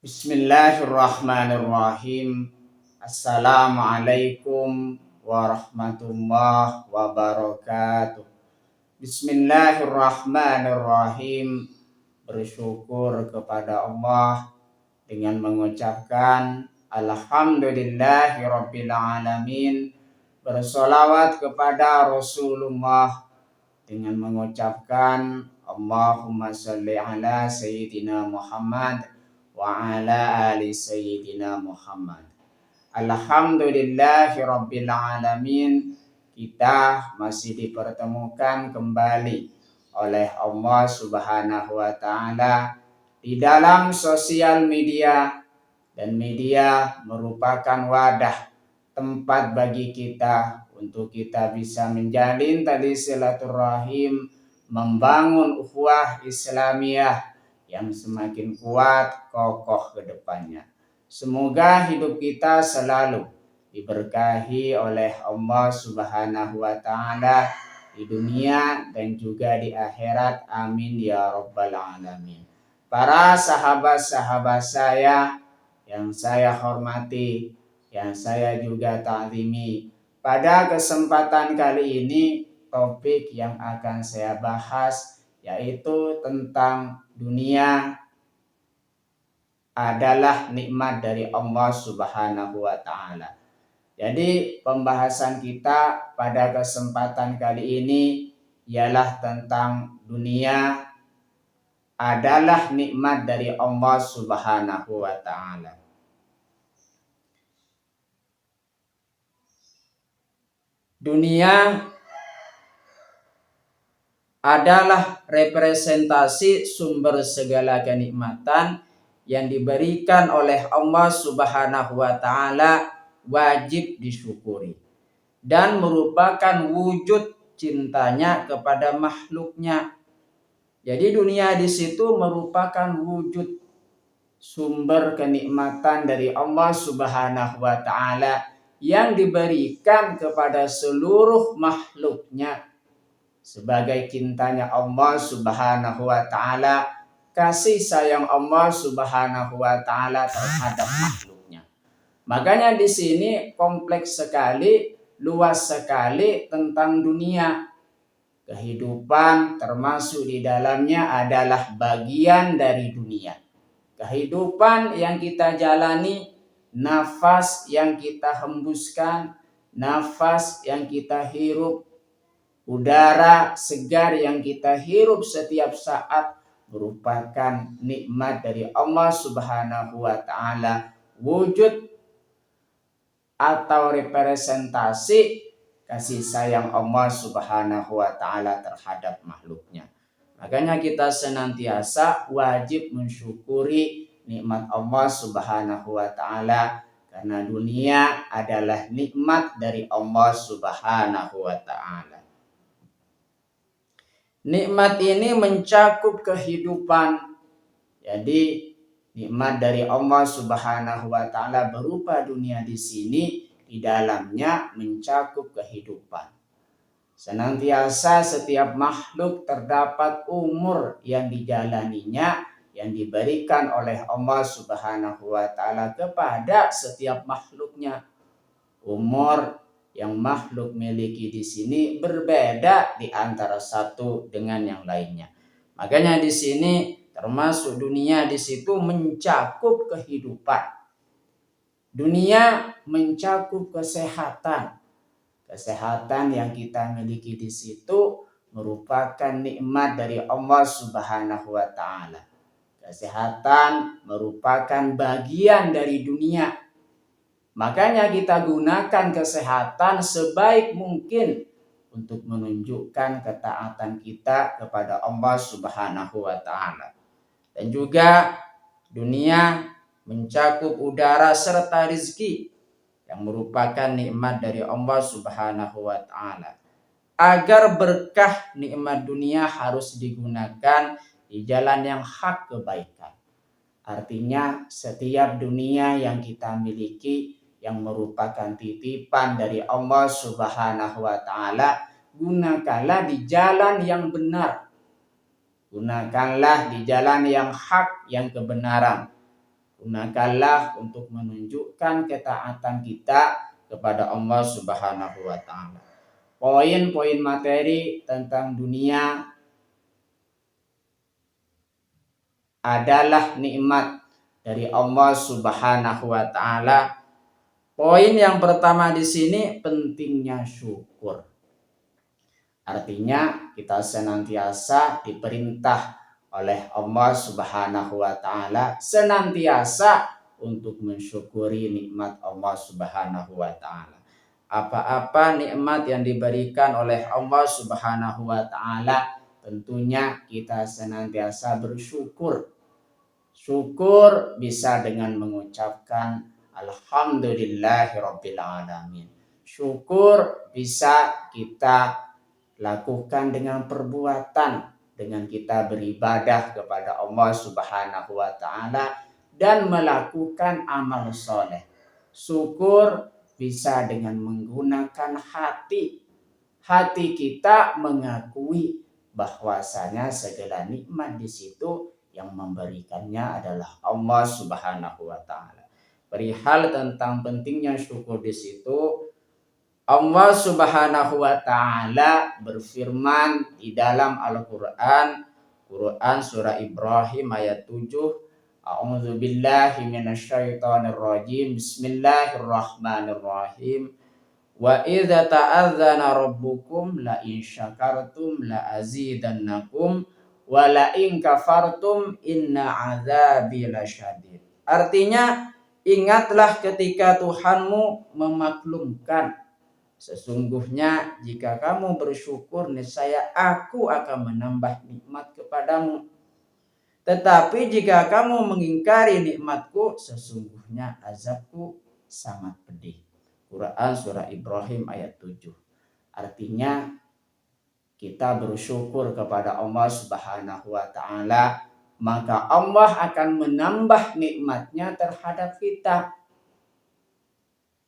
Bismillahirrahmanirrahim. Assalamualaikum warahmatullahi wabarakatuh. Bismillahirrahmanirrahim. Bersyukur kepada Allah dengan mengucapkan Alhamdulillahirabbil alamin. Bersolawat kepada Rasulullah dengan mengucapkan Allahumma sholli ala Sayyidina Muhammad wa ala ali Sayyidina Muhammad. Alhamdulillahirabbil alamin. Kita masih dipertemukan kembali oleh Allah Subhanahu wa taala di dalam sosial media, dan media merupakan wadah tempat bagi kita untuk kita bisa menjalin tali silaturahim, membangun ukhuwah Islamiyah yang semakin kuat, kokoh ke depannya. Semoga hidup kita selalu diberkahi oleh Allah Subhanahu wa taala di dunia dan juga di akhirat. Amin ya rabbal alamin. Para sahabat-sahabat saya yang saya hormati, yang saya juga ta'zimi, pada kesempatan kali ini topik yang akan saya bahas yaitu tentang dunia adalah nikmat dari Allah Subhanahu wa taala. Jadi pembahasan kita pada kesempatan kali ini ialah tentang dunia adalah nikmat dari Allah Subhanahu wa taala. Dunia adalah representasi sumber segala kenikmatan yang diberikan oleh Allah Subhanahu wa taala, wajib disyukuri dan merupakan wujud cintanya kepada makhluknya. Jadi dunia di situ merupakan wujud sumber kenikmatan dari Allah Subhanahu wa taala yang diberikan kepada seluruh makhluknya sebagai cintanya Allah Subhanahu wa taala, kasih sayang Allah Subhanahu wa taala terhadap makhluknya. Makanya di sini kompleks sekali, luas sekali tentang dunia. Kehidupan termasuk di dalamnya adalah bagian dari dunia. Kehidupan yang kita jalani, nafas yang kita hembuskan, nafas yang kita hirup, udara segar yang kita hirup setiap saat merupakan nikmat dari Allah Subhanahu wa taala, wujud atau representasi kasih sayang Allah Subhanahu wa taala terhadap makhluknya. Makanya kita senantiasa wajib mensyukuri nikmat Allah Subhanahu wa taala, karena dunia adalah nikmat dari Allah Subhanahu wa taala. Nikmat ini mencakup kehidupan. Jadi nikmat dari Allah Subhanahu wa taala berupa dunia di sini, di dalamnya mencakup kehidupan. Senantiasa setiap makhluk terdapat umur yang dijalaninya, yang diberikan oleh Allah Subhanahu wa taala kepada setiap makhluknya. Umur yang makhluk miliki di sini berbeda di antara satu dengan yang lainnya. Makanya di sini termasuk dunia di situ mencakup kehidupan. Dunia mencakup kesehatan. Kesehatan yang kita miliki di situ merupakan nikmat dari Allah Subhanahu wa taala. Kesehatan merupakan bagian dari dunia. Makanya kita gunakan kesehatan sebaik mungkin untuk menunjukkan ketaatan kita kepada Allah Subhanahu wa taala. Dan juga dunia mencakup udara serta rizki yang merupakan nikmat dari Allah Subhanahu wa taala. Agar berkah nikmat dunia harus digunakan di jalan yang hak kebaikan. Artinya setiap dunia yang kita miliki yang merupakan titipan dari Allah Subhanahu wa taala, gunakanlah di jalan yang benar. Gunakanlah di jalan yang hak, yang kebenaran. Gunakanlah untuk menunjukkan ketaatan kita kepada Allah Subhanahu wa taala. Poin-poin materi tentang dunia adalah nikmat dari Allah Subhanahu wa taala. Poin yang pertama di sini pentingnya syukur. Artinya kita senantiasa diperintah oleh Allah Subhanahu wa taala senantiasa untuk mensyukuri nikmat Allah Subhanahu wa taala. Apa-apa nikmat yang diberikan oleh Allah Subhanahu wa taala, tentunya kita senantiasa bersyukur. Syukur bisa dengan mengucapkan alhamdulillahirabbil alamin. Syukur bisa kita lakukan dengan perbuatan, dengan kita beribadah kepada Allah Subhanahu wa taala dan melakukan amal soleh. Syukur bisa dengan menggunakan hati. Hati kita mengakui bahwasanya segala nikmat di situ yang memberikannya adalah Allah Subhanahu wa taala. Perihal tentang pentingnya syukur di situ, Allah Subhanahu wa taala berfirman di dalam Al-Qur'an, surah Ibrahim ayat 7, A'udzu billahi minasyaitonir rajim. Bismillahirrahmanirrahim. Wa idza ta'adzana rabbukum la in syakartum la azidannakum wa la in kafartum inna 'adzabi lasyadid. Artinya, ingatlah ketika Tuhanmu memaklumkan, sesungguhnya jika kamu bersyukur niscaya aku akan menambah nikmat kepadamu. Tetapi jika kamu mengingkari nikmatku, sesungguhnya azabku sangat pedih. Quran surah Ibrahim ayat 7. Artinya kita bersyukur kepada Allah Subhanahu wa taala, maka Allah akan menambah nikmatnya terhadap kita.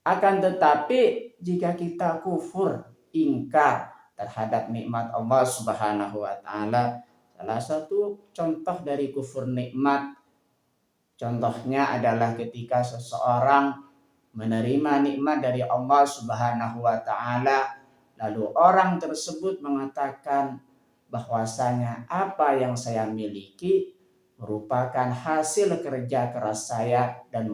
Akan tetapi jika kita kufur, ingkar terhadap nikmat Allah Subhanahu wa taala, salah satu contoh dari kufur nikmat, contohnya adalah ketika seseorang menerima nikmat dari Allah Subhanahu wa taala, lalu orang tersebut mengatakan bahwasanya apa yang saya miliki merupakan hasil kerja keras saya dan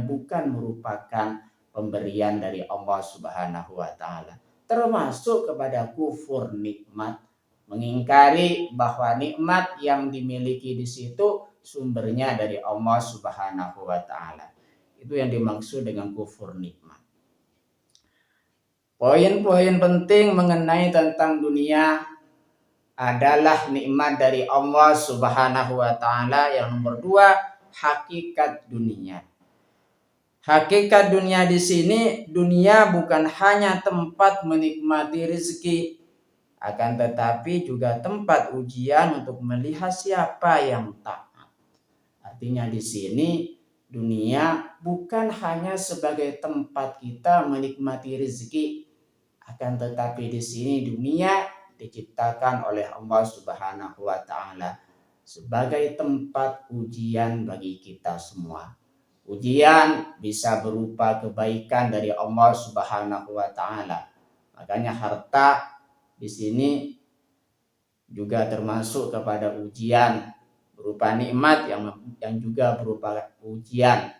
bukan merupakan pemberian dari Allah Subhanahu wa taala. Termasuk kepada kufur nikmat, mengingkari bahwa nikmat yang dimiliki di situ sumbernya dari Allah Subhanahu wa taala. Itu yang dimaksud dengan kufur nikmat. Poin-poin penting mengenai tentang dunia adalah nikmat dari Allah Subhanahu wa taala. Yang nomor 2, hakikat dunia. Hakikat dunia di sini, dunia bukan hanya tempat menikmati rezeki, akan tetapi juga tempat ujian untuk melihat siapa yang taat. Artinya di sini dunia bukan hanya sebagai tempat kita menikmati rezeki, akan tetapi di sini dunia diciptakan oleh Allah Subhanahu wa taala sebagai tempat ujian bagi kita semua. Ujian bisa berupa kebaikan dari Allah Subhanahu wa taala. Makanya harta di sini juga termasuk kepada ujian, berupa nikmat yang juga berupa ujian.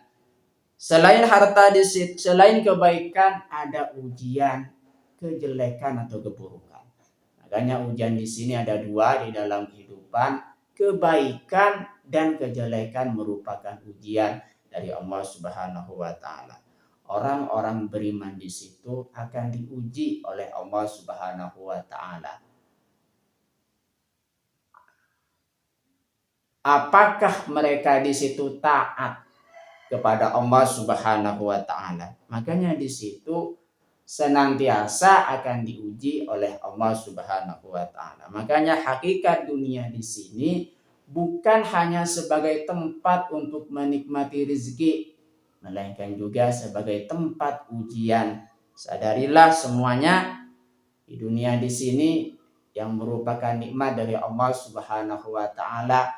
Selain harta di situ, selain kebaikan ada ujian kejelekan atau keburukan. Makanya ujian di sini ada 2 di dalam kehidupan, kebaikan dan kejelekan merupakan ujian dari Allah Subhanahu wa taala. Orang-orang beriman di situ akan diuji oleh Allah Subhanahu wa taala. Apakah mereka di situ taat kepada Allah Subhanahu wa taala? Makanya di situ senantiasa akan diuji oleh Allah Subhanahu wa taala. Makanya hakikat dunia di sini bukan hanya sebagai tempat untuk menikmati rezeki, melainkan juga sebagai tempat ujian. Sadarilah semuanya di dunia di sini yang merupakan nikmat dari Allah Subhanahu wa taala,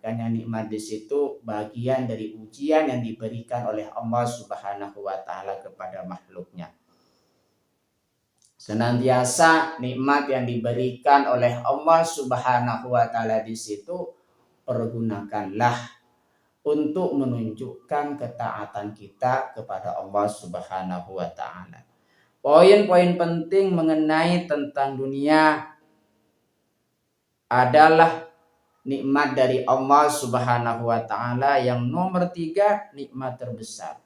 Makanya nikmat di situ bagian dari ujian yang diberikan oleh Allah Subhanahu wa taala kepada makhluknya. Senantiasa nikmat yang diberikan oleh Allah Subhanahu wa taala di situ pergunakanlah untuk menunjukkan ketaatan kita kepada Allah Subhanahu wa taala. Poin-poin penting mengenai tentang dunia adalah nikmat dari Allah Subhanahu wa taala. Yang nomor 3, nikmat terbesar.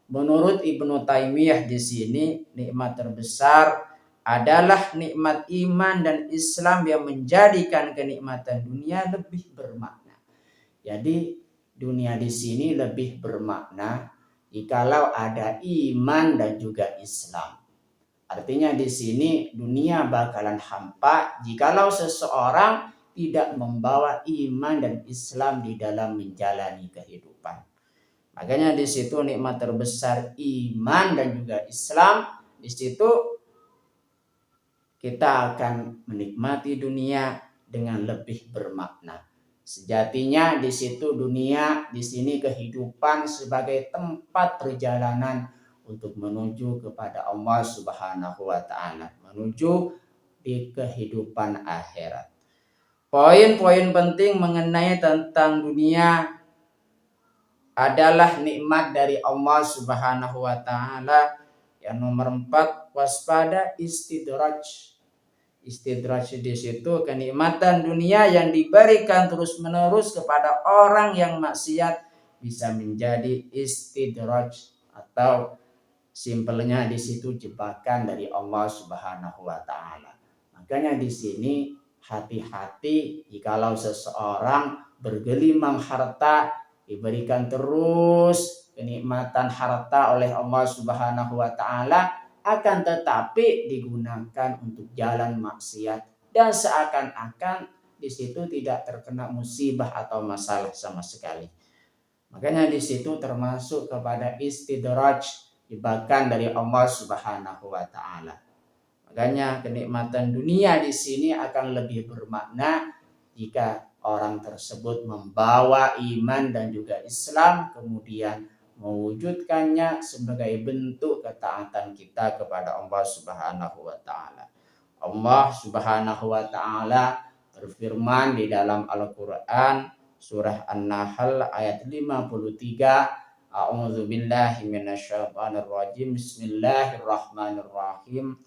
Menurut Ibnu Taimiyah di sini nikmat terbesar adalah nikmat iman dan Islam yang menjadikan kenikmatan dunia lebih bermakna. Jadi dunia di sini lebih bermakna jikalau ada iman dan juga Islam. Artinya di sini dunia bakalan hampa jikalau seseorang tidak membawa iman dan Islam di dalam menjalani kehidupan. Makanya di situ nikmat terbesar iman dan juga Islam. Di situ kita akan menikmati dunia dengan lebih bermakna. Sejatinya di situ dunia, di sini kehidupan sebagai tempat perjalanan untuk menuju kepada Allah Subhanahu wa taala, menuju di kehidupan akhirat. Poin-poin penting mengenai tentang dunia adalah nikmat dari Allah Subhanahu wa taala. Yang nomor 4, waspada istidraj. Istidraj di situ kenikmatan dunia yang diberikan terus-menerus kepada orang yang maksiat bisa menjadi istidraj, atau simpelnya di situ jebakan dari Allah Subhanahu wa taala. Makanya di sini hati-hati jikalau seseorang bergelimang harta, diberikan terus kenikmatan harta oleh Allah Subhanahu wa taala, akan tetapi digunakan untuk jalan maksiat dan seakan-akan di situ tidak terkena musibah atau masalah sama sekali. Makanya di situ termasuk kepada istidraj, jebakan dari Allah Subhanahu wa taala. Makanya kenikmatan dunia di sini akan lebih bermakna jika orang tersebut membawa iman dan juga Islam, kemudian mewujudkannya sebagai bentuk ketaatan kita kepada Allah Subhanahu wa taala. Allah Subhanahu wa taala berfirman di dalam Al-Qur'an surah An-Nahl ayat 53, A'udzubillahi minasyaitonir rajim. Bismillahirrahmanirrahim.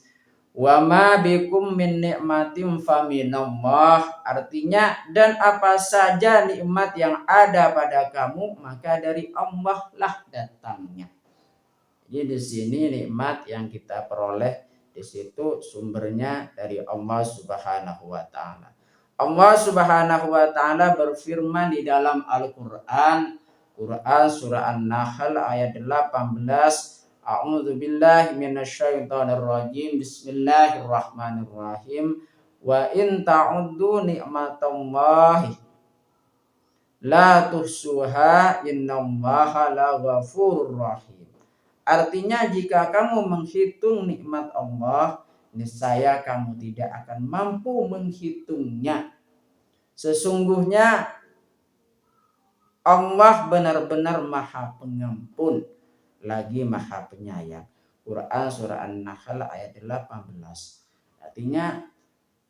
Wa ma bikum min nikmatin faminallah. Artinya, dan apa saja nikmat yang ada pada kamu maka dari Allah lah datangnya. Jadi di sini nikmat yang kita peroleh di situ sumbernya dari Allah Subhanahu wa taala. Allah Subhanahu wa taala berfirman di dalam Al-Qur'an, surah An-Nahl ayat 18, A'udzu billahi minasyaitonir rajim. Bismillahirrahmanirrahim. Wa in ta'uddu ni'matallahi la tuhsuha innallaha laghafurur rahim. Artinya jika kamu menghitung nikmat Allah, niscaya kamu tidak akan mampu menghitungnya. Sesungguhnya Allah benar-benar Maha Pengampun lagi Maha Penyayang. Quran surah An-Nahl ayat 18. Artinya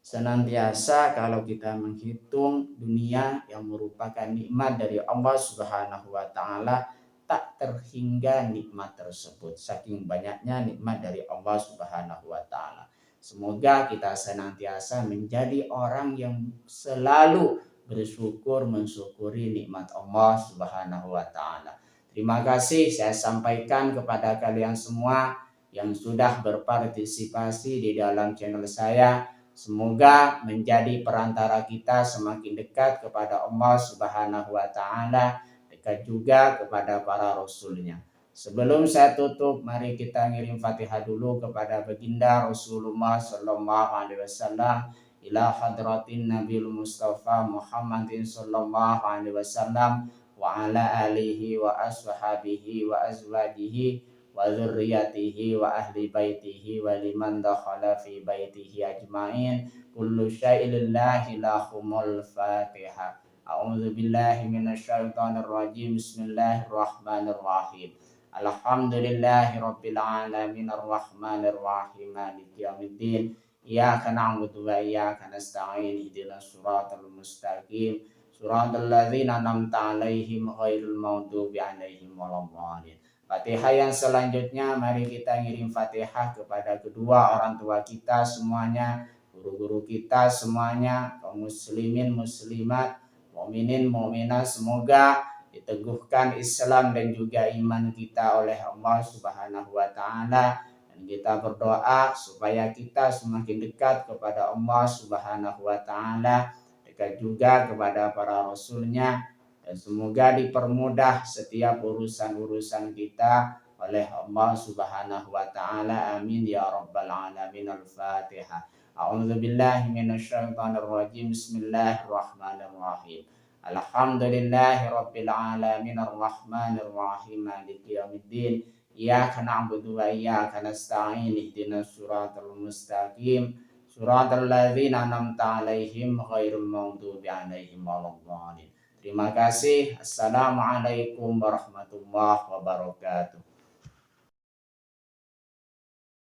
senantiasa kalau kita menghitung dunia yang merupakan nikmat dari Allah Subhanahu wa taala, tak terhingga nikmat tersebut. Saking banyaknya nikmat dari Allah Subhanahu wa taala. Semoga kita senantiasa menjadi orang yang selalu bersyukur mensyukuri nikmat Allah Subhanahu wa taala. Terima kasih saya sampaikan kepada kalian semua yang sudah berpartisipasi di dalam channel saya. Semoga menjadi perantara kita semakin dekat kepada Allah Subhanahu wa taala, dekat juga kepada para rasulnya. Sebelum saya tutup, mari kita ngirim Fatihah dulu kepada baginda Rasulullah sallallahu alaihi wasallam, ila hadratin Nabil Mustafa Muhammadin sallallahu alaihi wasallam wa ala alihi wa ashabihi wa azwajihi wa dzurriyyatihi wa ahli baitihi wa liman dakhala fi baitihi ajmain. Kullu syai'in lillahi lahumul Fatihah. A'udzubillahi minasyaitonirrajim. Bismillahirrahmanirrahim. Alhamdulillahirabbil alamin arrahmanirrahim maliki yaumiddin. Iyyaka na'budu wa iyyaka nasta'in. Ihdinas siratal mustaqim. Siratal ladzina an'amta 'alaihim ghairil maghdubi 'alaihim waladdallin. Fatihah yang selanjutnya mari kita ngirim Fatihah kepada kedua orang tua kita semuanya, guru-guru kita semuanya, kaum muslimin muslimat, mukminin mukminat, semoga diteguhkan Islam dan juga iman kita oleh Allah Subhanahu wa taala. Dan kita berdoa supaya kita semakin dekat kepada Allah Subhanahu wa taala, dekat juga kepada para rasulnya, dan semoga dipermudah setiap urusan-urusan kita oleh Allah Subhanahu wa taala. Amin ya rabbal alamin. Al-Fatihah. A'udzubillahi minasyaitonirrajim. Bismillahirrahmanirrahim. Alhamdulillahirabbil alamin arrahmanirrahim maliki yaumiddin. Iyyaka na'budu wa iyyaka nasta'in. Ihdinas siratal mustaqim. Siratal ladzina an'amta 'alaihim ghairil maghdubi 'alaihim waladdallin. Terima kasih. Assalamualaikum warahmatullahi wabarakatuh.